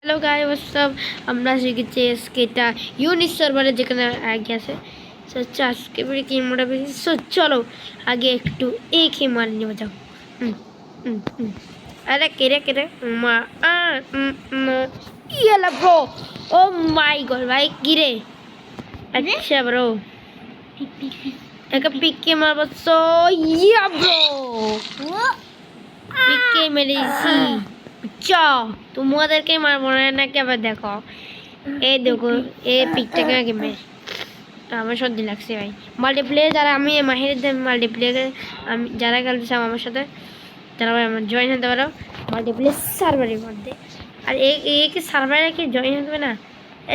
hello guys WhatsApp আমরা শিখেছি স্কেটা unique সার্ভারে যেখানে আগে আছে সো আজকে ভিডিও কি মোটা বেশি সো চলো আগে একটু এক হি মার নিয়ে যাও আরে কেরে মা ইয়ালা ব্রো ও মাই গড ভাই কিরে আচ্ছা ব্রো একটা পিকে মারবো সো ইয়া ব্রো পিকে মেরেছি চ তোমাদেরকে মারবো না কি আবার দেখো এই দেখো এই পিকটাকে আগে আমার সর্দি লাগছে ভাই মাল্টিপ্লেয়ার যারা আমি মাহির মাল্টিপ্লেয়ারে আমি যারা খেলতে চাও আমার সাথে তারা ভাই আমার জয়েন হতে পারো মাল্টিপ্লেয়ার সার্ভারের মধ্যে আর এই কি সার্ভারে কি জয়েন হবে না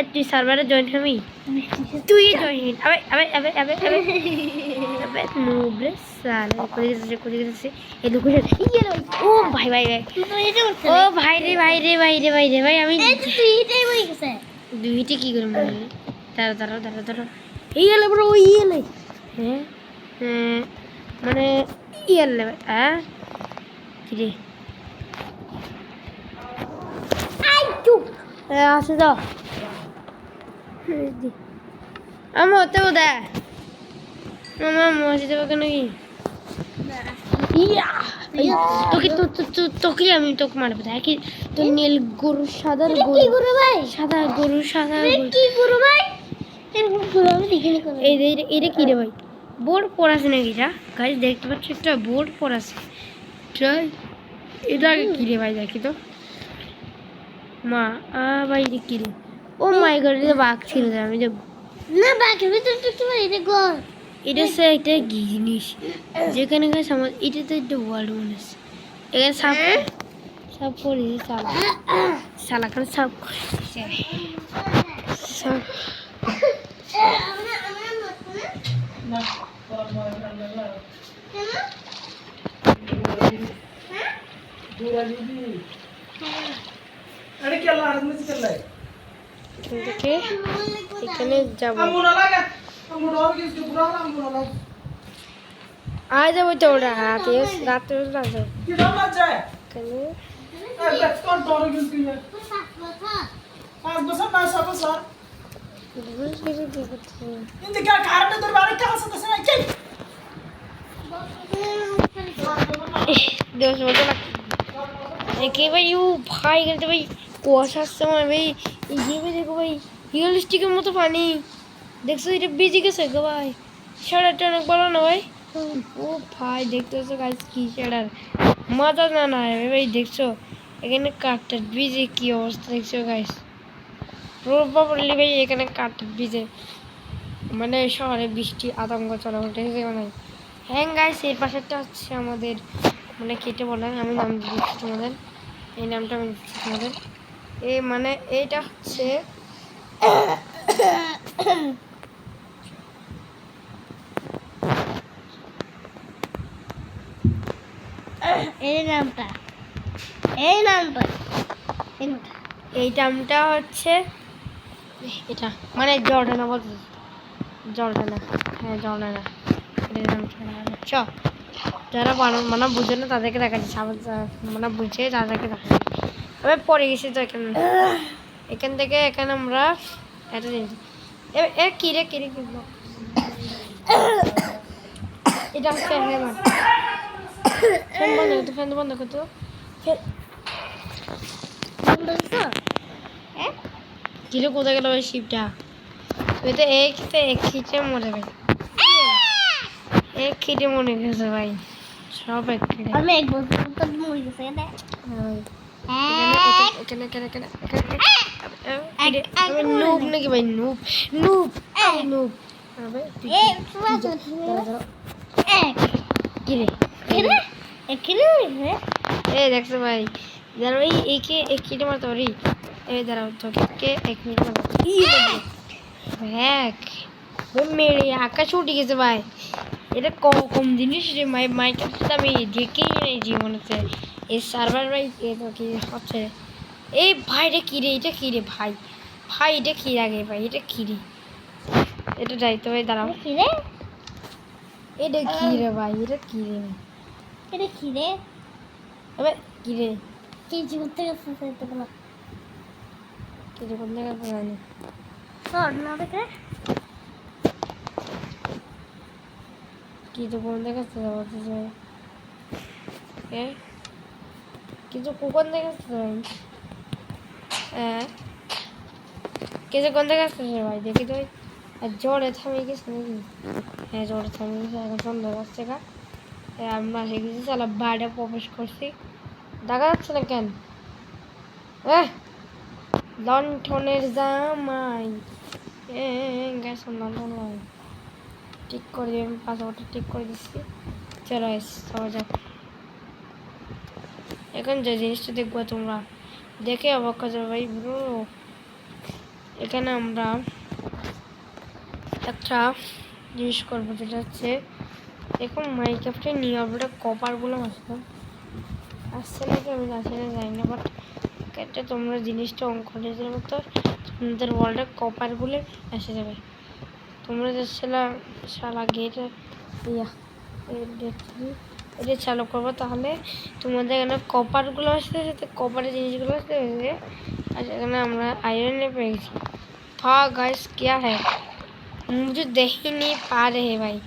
তুই সার্ভারে জয়েন হবি তুই জয়েন আবে আবে আবে আবে আবে আবে নুবরে সালে করে গেছে এই দুটো ও ভাই ভাই ভাই ও ভাই রে ভাই আমি দুইটি কি করে মনে দাঁড়া এই এলে বড় ওই এলে হ্যাঁ মানে ই এলে হ্যাঁ কি রে আসে যাও আমি হতে বোধ আমার মসজিদ কেন কি তোকে আমি তোকে মারবো কি তোর নীল গরু সাদা গরু ভাই সাদা গরু কি গরু ভাই এটা কি রে ভাই বোর্ড পড়াছে নাকি এটা গাড়ি দেখতে পাচ্ছ একটা বোর্ড পড়াছে এটা কি রে ভাই দেখি তো মা ভাই এটা কি রে ও মাই গড এটা বাঘ ছিল আমি যে না বাঘের ভিতরে তো এটা গর এটা সে একটা জিনিস যেখানে গাছ আমার এটা তো একটা ওয়ার্ল্ড মনে আছে এখানে সব পড়েছে সালাখান সব সব এখানে যাবো আজ যাবো তো ওরা রাতে দেখে ভাই ও ভাই গেলতে ভাই কুয়াশার সময় ভাই এই দেখো ভাই রিয়েলিস্টিকের মতো পানি দেখছো এটা ভিজে গেছে গো ভাই শাড়াটা অনেক বড় না ভাই ও ভাই দেখতে পাচ্ছ গাছ কি শাড়ার মজা না ভাই দেখছো এখানে কাঠটা ভিজে কি অবস্থা দেখছো গাইস প্রবাবলি ভাই এখানে কাঠটা ভিজে মানে শহরে বৃষ্টি আতঙ্ক চলা ঠিক আছে মানে হ্যাঁ গাইস এর পাশেরটা হচ্ছে আমাদের মানে কেটে বলে আমি নাম দিচ্ছি তোমাদের এই নামটা আমি দিচ্ছি তোমাদের এই মানে এইটা হচ্ছে এই নামটা হচ্ছে এটা মানে জর্ডানা বলতে জর্ডানা হ্যাঁ জর্ডানা চ যারা মানে বুঝে না তাদেরকে দেখাচ্ছি মানে বুঝে তাদেরকে দেখাচ্ছি আমি পরে গেছি তো এখান থেকে এখানে আমরা এটা নিয়েছি কিরে কিনবো এটা হচ্ছে ফ্যান বন্ধ করতো কিরে কোথায় গেল ওই শিপটা তুই তো এক খিটে মরে ভাই এক খিটে মরে গেছে ভাই সব এক খিটে আমি এক বছর তো মরে গেছে এখানে নুব নাকি ভাই নুব দেখছো ভাই দাঁড়াও একে এক মিনিট মারতে পারি এই দাঁড়াও তোকে 1 মিনিট মেরে আকাশ উঠে গেছে ভাই এটা কম জিনিস রে মাইকের সাথে আমি দেখেই নেই জীবনেতে এই সার্ভার ভাই এটা কি হচ্ছে এই ভাই এটা কি রে ভাই এটা কি লাগে ভাই এটা কি রে এটা যাইতে ভাই দাঁড়াও এটা কি রে ভাই এটা কি রে আবে কি রে কি জীবন থেকে কিছু কোন জায়গায় জানি না দেখে কিছু কোন জায়গায় বলতে চাই কিছু কোন জায়গায় হ্যাঁ কিছু কোন জায়গায় ভাই দেখি তো আর জোরে থামে গেছে নাকি হ্যাঁ জোরে থামে গেছে এখন সন্ধ্যা যাচ্ছে গা আমরা এসে গেছি চালা বাইরে প্রবেশ করছি দেখা যাচ্ছে না কেন লণ্ঠনের জামাই গেছে লণ্ঠন ঠিক করে দিয়ে আমি পাসওয়ার্ডটা ঠিক করে দিচ্ছি চলো সবাই যাও এখন যে জিনিসটা দেখবো তোমরা দেখে অবাক হয়ে যাবে ভাই ব্রো এখানে আমরা একটা জিনিস করবো যেটা হচ্ছে এখন মাইক্রাফটে নিয়ে আমরা কপারগুলো আসছে নাকি আমি আসলে জানি না বাট এটা তোমরা জিনিসটা অঙ্ক করে মতো তোমাদের ওয়ার্ল্ডে কপারগুলো এসে যাবে তোমরা যে শালা গেট এটা চালু করবো তাহলে তোমাদের এখানে কপারগুলো আসতে সাথে কপারের জিনিসগুলো আসতে আর এখানে আমরা आयरन पे गए हाँ गाइस क्या है मुझे देख ही नहीं पा रहे भाई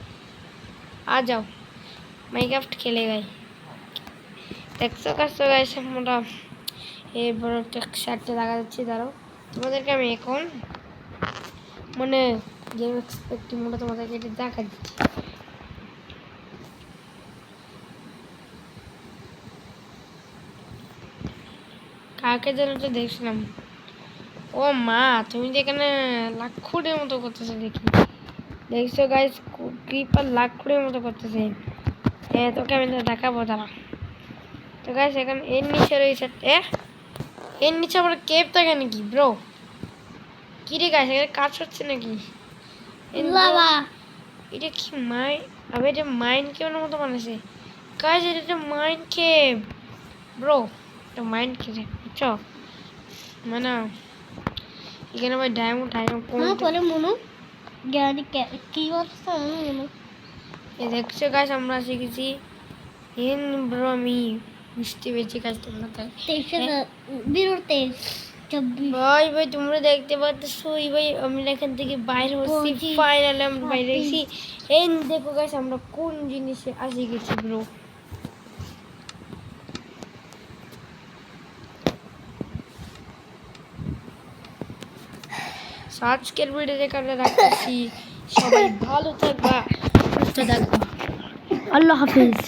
आ जाओ माइनक्राफ्ट खेलेगा দেখছো কাছো গাইস আমরা এই বড় একটা শার্টে লাগা যাচ্ছে দাঁড়াও তোমাদেরকে আমি এখন মানে গেম এক্সপেক্টিং মোডে তোমাদেরকে এটা দেখা দিচ্ছি কাকে যেন তো দেখছিলাম ও মা তুমি যে এখানে লাখুড়ের মতো করতেছো দেখছো গাইস ক্রিপার লাখুড়ের মতো করতেছে হ্যাঁ তোকে আমি দেখাবো দাঁড়া তো গাইস এখন এর নিচে রয়েছে এর নিচে আবার কেভ থাকে নাকি ব্রো কি রে গাইস এখানে কাজ হচ্ছে নাকি লাভা এটা কি আবে এটা মাইন কেভের মতো বানাইছে গাইস এটা মাইন কেভ ব্রো এটা মাইন কেভ বুঝছো মানে এখানে ভাই ডায়মন্ড করে মনু জ্ঞানী কি বলছো মনু এই দেখছো গাইস আমরা শিখেছি ইন ব্রো আমি মিষ্টি বেশি কাজ তোমরা তাই বিরতে ভাই তোমরা দেখতে পাচ্ছ ভাই আমরা এখান থেকে বাইরে হচ্ছি ফাইনালি আমরা বাইরে এসেছি এই দেখো গাইস আমরা কোন জিনিসে আসি গেছি ব্রো আজকের ভিডিও এখানে রাখছি সবাই ভালো থাকবা সুস্থ থাকবা আল্লাহ হাফেজ